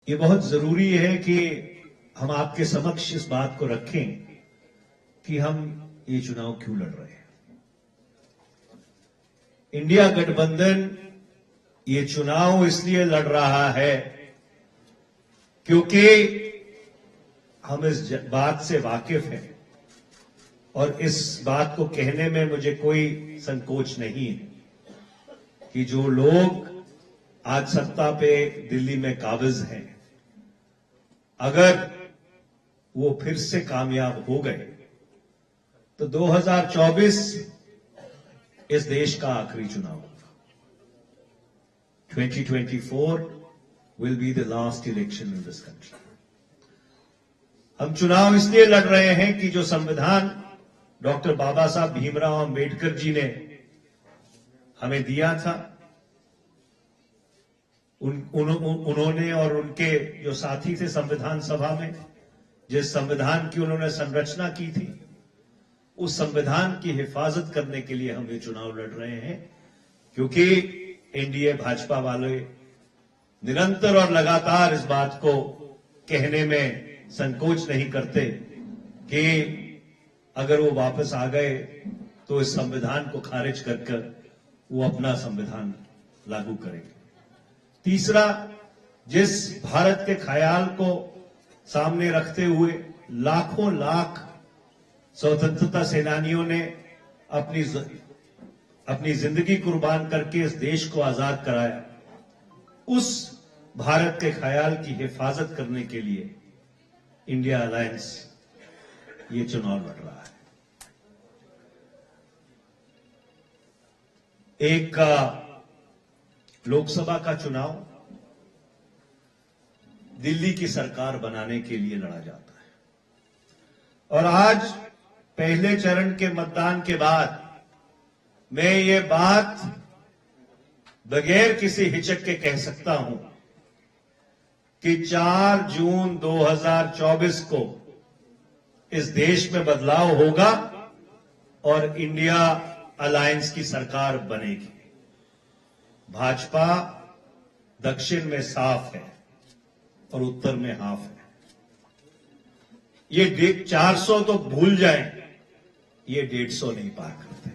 ये बहुत जरूरी है कि हम आपके समक्ष इस बात को रखें कि हम ये चुनाव क्यों लड़ रहे हैं। इंडिया गठबंधन ये चुनाव इसलिए लड़ रहा है क्योंकि हम इस बात से वाकिफ हैं और इस बात को कहने में मुझे कोई संकोच नहीं है कि जो लोग आज सत्ता पे दिल्ली में काबिज हैं, अगर वो फिर से कामयाब हो गए तो 2024 इस देश का आखिरी चुनाव होगा। 2024 will be the last election in this country. हम चुनाव इसलिए लड़ रहे हैं कि जो संविधान डॉक्टर बाबा साहब भीमराव अंबेडकर जी ने हमें दिया था, उन्होंने और उनके जो साथी थे संविधान सभा में, जिस संविधान की उन्होंने संरचना की थी, उस संविधान की हिफाजत करने के लिए हम ये चुनाव लड़ रहे हैं। क्योंकि एनडीए भाजपा वाले निरंतर और लगातार इस बात को कहने में संकोच नहीं करते कि अगर वो वापस आ गए तो इस संविधान को खारिज कर वो अपना संविधान लागू करेंगे। तीसरा, जिस भारत के ख्याल को सामने रखते हुए लाखों लाख स्वतंत्रता सेनानियों ने अपनी जिंदगी कुर्बान करके इस देश को आजाद कराया, उस भारत के ख्याल की हिफाजत करने के लिए इंडिया अलायंस ये चुनाव लड़ रहा है। एक लोकसभा का चुनाव दिल्ली की सरकार बनाने के लिए लड़ा जाता है और आज पहले चरण के मतदान के बाद मैं ये बात बगैर किसी हिचक के कह सकता हूं कि 4 जून 2024 को इस देश में बदलाव होगा और इंडिया अलायंस की सरकार बनेगी। भाजपा दक्षिण में साफ है और उत्तर में हाफ है। ये 400 तो भूल जाएं, ये 150 नहीं पार करते।